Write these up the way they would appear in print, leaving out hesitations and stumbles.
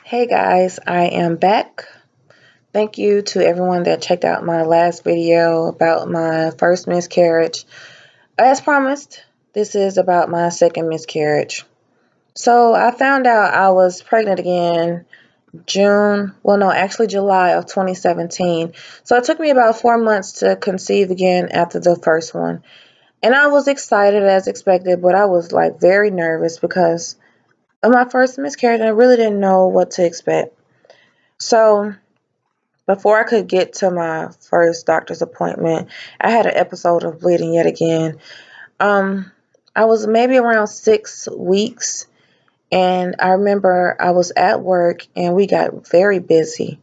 Hey guys, I am back. Thank you to everyone that checked out my last video about my first miscarriage. As promised, this is about my second miscarriage. So I found out I was pregnant again July of 2017. So it took me about 4 months to conceive again after the first one. And I was excited as expected, but I was like very nervous because of my first miscarriage and I really didn't know what to expect. So before I could get to my first doctor's appointment, I had an episode of bleeding yet again. Um, I was maybe around 6 weeks, and I remember I was at work and we got very busy,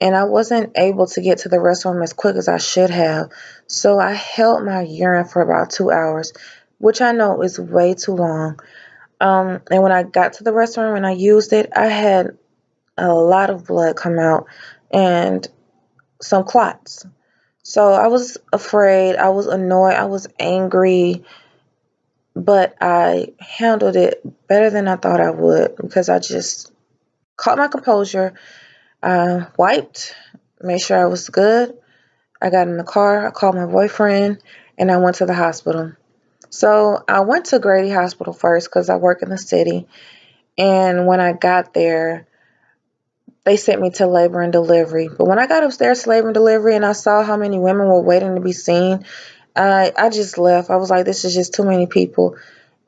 and I wasn't able to get to the restroom as quick as I should have. So I held my urine for about 2 hours, which I know is way too long. And when I got to the restroom and I used it, I had a lot of blood come out and some clots. So I was afraid, I was annoyed, I was angry, but I handled it better than I thought I would because I just caught my composure. I wiped, made sure I was good. I got in the car, I called my boyfriend, and I went to the hospital. So I went to Grady Hospital first because I work in the city. And when I got there, they sent me to labor and delivery. But when I got upstairs to labor and delivery and I saw how many women were waiting to be seen, I just left. I was like, this is just too many people.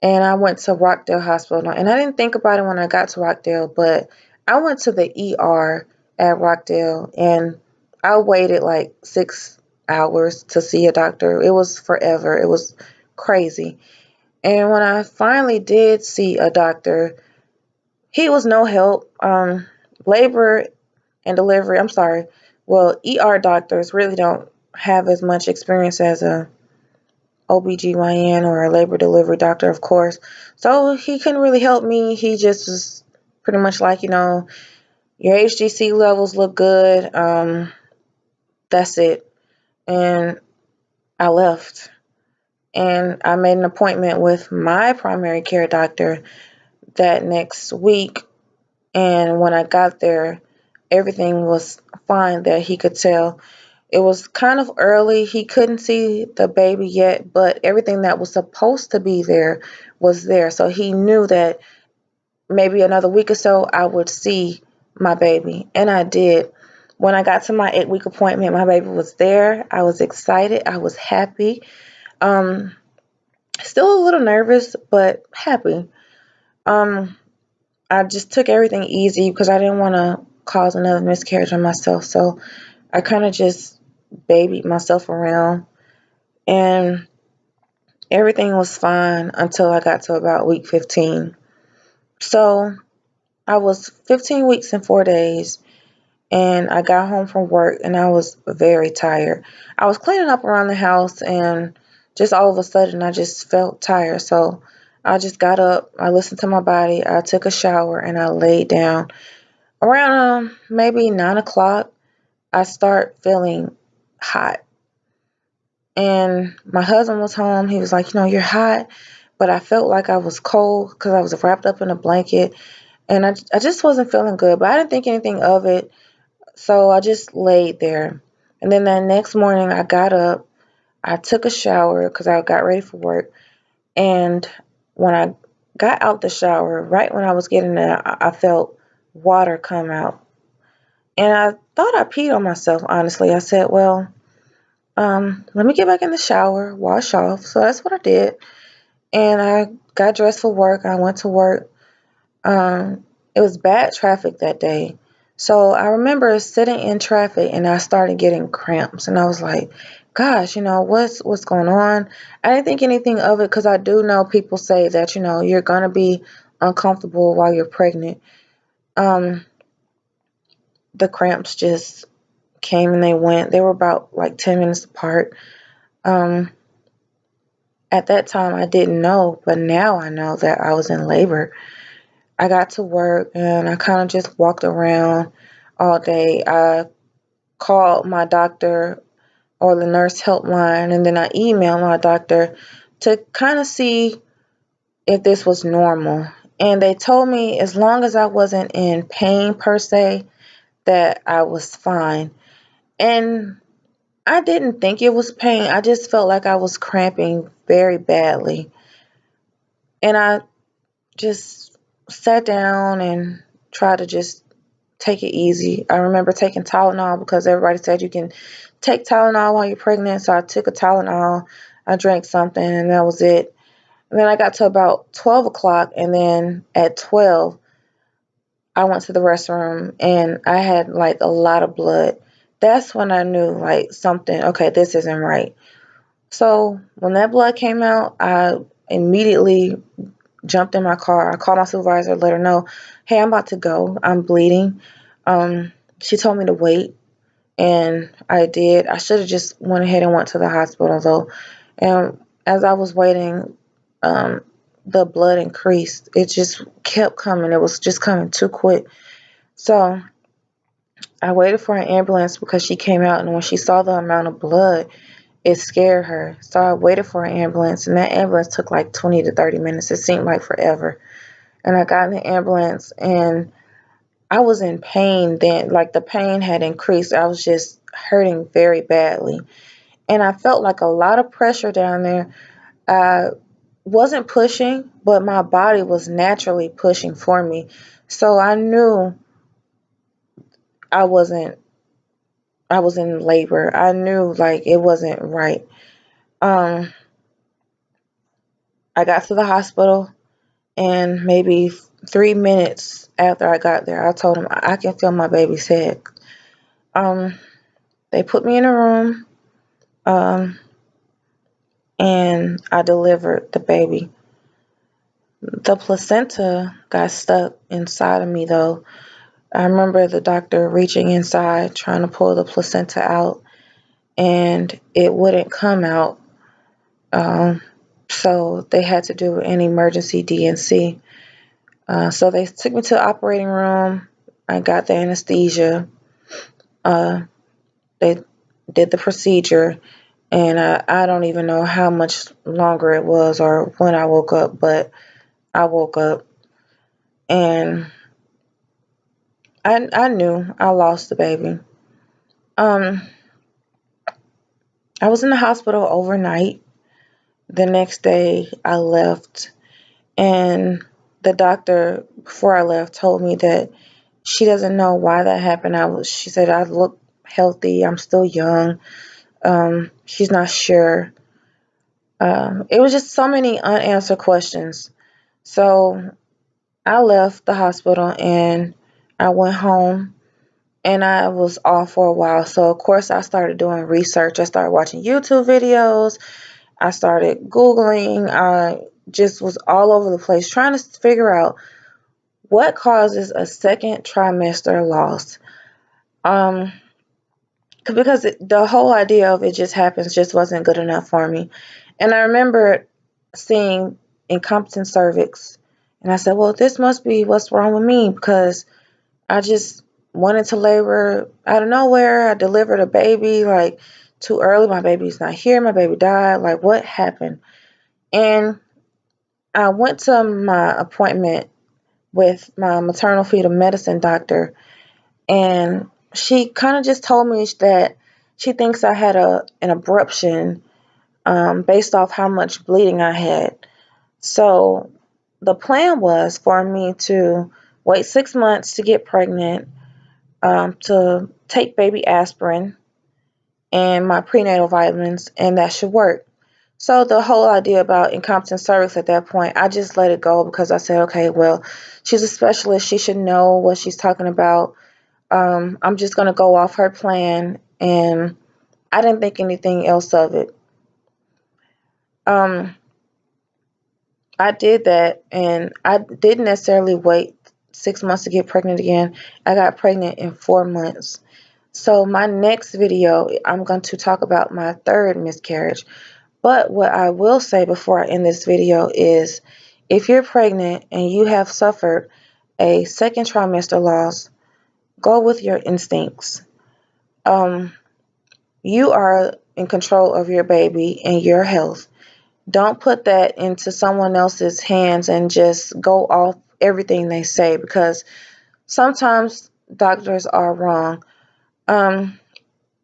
And I went to Rockdale Hospital. And I didn't think about it when I got to Rockdale, but I went to the ER at Rockdale and I waited like 6 hours to see a doctor. It was forever. It was crazy. And when I finally did see a doctor, he was no help. Labor and delivery, I'm sorry. Well, ER doctors really don't have as much experience as a OBGYN or a labor delivery doctor, of course. So he couldn't really help me. He just was pretty much like, your HGC levels look good. That's it. And I left. And I made an appointment with my primary care doctor that next week. And when I got there, everything was fine that he could tell. It was kind of early. He couldn't see the baby yet, but everything that was supposed to be there was there. So he knew that maybe another week or so I would see my baby. And I did. When I got to my 8-week appointment, my baby was there. I was excited. I was happy. Um, Still a little nervous, but happy. Um, I just took everything easy because I didn't want to cause another miscarriage on myself. So I kind of just babied myself around and everything was fine until I got to about week 15. So I was 15 weeks and 4 days and I got home from work and I was very tired. I was cleaning up around the house and just all of a sudden I just felt tired. So I just got up, I listened to my body, I took a shower and I laid down. Around maybe 9 o'clock, I start feeling hot. And my husband was home. He was like, you're hot. But I felt like I was cold because I was wrapped up in a blanket. And I just wasn't feeling good. But I didn't think anything of it. So I just laid there. And then that next morning, I got up. I took a shower because I got ready for work. And when I got out the shower, right when I was getting there, I felt water come out. And I thought I peed on myself, honestly. I said, well, let me get back in the shower, wash off. So that's what I did. And I got dressed for work. I went to work. It was bad traffic that day. So I remember sitting in traffic and I started getting cramps. And I was like, gosh, what's going on? I didn't think anything of it because I do know people say that, you're going to be uncomfortable while you're pregnant. Um, the cramps just came and they went. They were about like 10 minutes apart. Um, At that time, I didn't know, but now I know that I was in labor. I got to work and I kind of just walked around all day. I called my doctor or the nurse helpline, and then I emailed my doctor to kind of see if this was normal. And they told me as long as I wasn't in pain per se, that I was fine. And I didn't think it was pain. I just felt like I was cramping very badly. And I just sat down and tried to just take it easy. I remember taking Tylenol because everybody said you can take Tylenol while you're pregnant. So I took a Tylenol, I drank something, and that was it. And then I got to about 12 o'clock, and then at 12, I went to the restroom and I had like a lot of blood. That's when I knew like something, okay, this isn't right. So when that blood came out, I immediately jumped in my car. I called my supervisor, let her know, hey, I'm about to go. I'm bleeding. She told me to wait, and I did. I should have just went ahead and went to the hospital though. And as I was waiting, um, the blood increased. It just kept coming. It was just coming too quick. So I waited for an ambulance because she came out, and when she saw the amount of blood, it scared her. So I waited for an ambulance, and that ambulance took like 20 to 30 minutes. It seemed like forever. And I got in the ambulance, and I was in pain then. Like the pain had increased. I was just hurting very badly. And I felt like a lot of pressure down there. I wasn't pushing, but my body was naturally pushing for me. So I knew I wasn't I was in labor. I knew like it wasn't right. Um I got to the hospital, and maybe 3 minutes after I got there, I told them I can feel my baby's head. Um they put me in a room, um and I delivered the baby. The placenta got stuck inside of me though. I remember the doctor reaching inside trying to pull the placenta out, and it wouldn't come out. Um, so they had to do an emergency D&C. So they took me to the operating room. I got the anesthesia. Uh, they did the procedure, and I don't even know how much longer it was or when I woke up, but I woke up, and I knew I lost the baby. Um, I was in the hospital overnight. The next day I left, and the doctor before I left told me that she doesn't know why that happened. She said I look healthy. I'm still young. She's not sure. It was just so many unanswered questions. So I left the hospital and I went home, and I was off for a while. So of course I started doing research. I started watching YouTube videos. I started Googling. I just was all over the place trying to figure out what causes a second trimester loss. Um, because the whole idea of it just happens just wasn't good enough for me. And I remember seeing incompetent cervix, and I said, well, this must be what's wrong with me because I just went into labor out of nowhere. I delivered a baby like too early. My baby's not here. My baby died. Like, what happened? And I went to my appointment with my maternal fetal medicine doctor, and she kind of just told me that she thinks I had an abruption based off how much bleeding I had. So the plan was for me to wait 6 months to get pregnant, to take baby aspirin and my prenatal vitamins, and that should work. So the whole idea about incompetent cervix at that point, I just let it go because I said, okay, well, she's a specialist. She should know what she's talking about. I'm just going to go off her plan, and I didn't think anything else of it. Um, I did that, and I didn't necessarily wait 6 months to get pregnant again. I got pregnant in 4 months. So my next video, I'm going to talk about my third miscarriage. But what I will say before I end this video is if you're pregnant and you have suffered a second trimester loss, go with your instincts. Um, you are in control of your baby and your health. Don't put that into someone else's hands and just go off everything they say, because sometimes doctors are wrong. Um,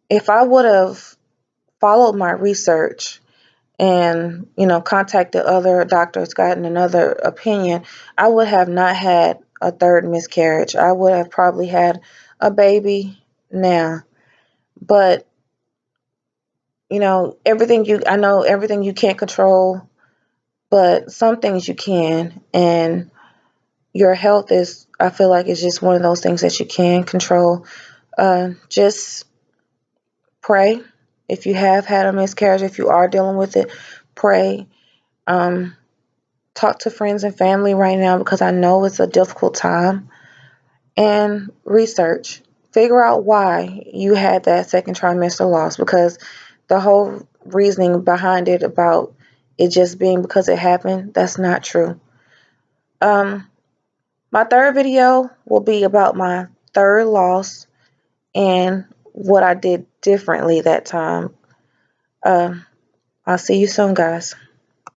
if I would have followed my research and, contacted other doctors, gotten another opinion, I would have not had a third miscarriage. I would have probably had a baby now. But, I know everything you can't control, but some things you can. And your health is, I feel like, is just one of those things that you can control. Just pray. If you have had a miscarriage, if you are dealing with it, pray. Um, Talk to friends and family right now, because I know it's a difficult time. And research. Figure out why you had that second trimester loss, because the whole reasoning behind it about it just being because it happened, that's not true. Um, my third video will be about my third loss and what I did differently that time. I'll see you soon, guys.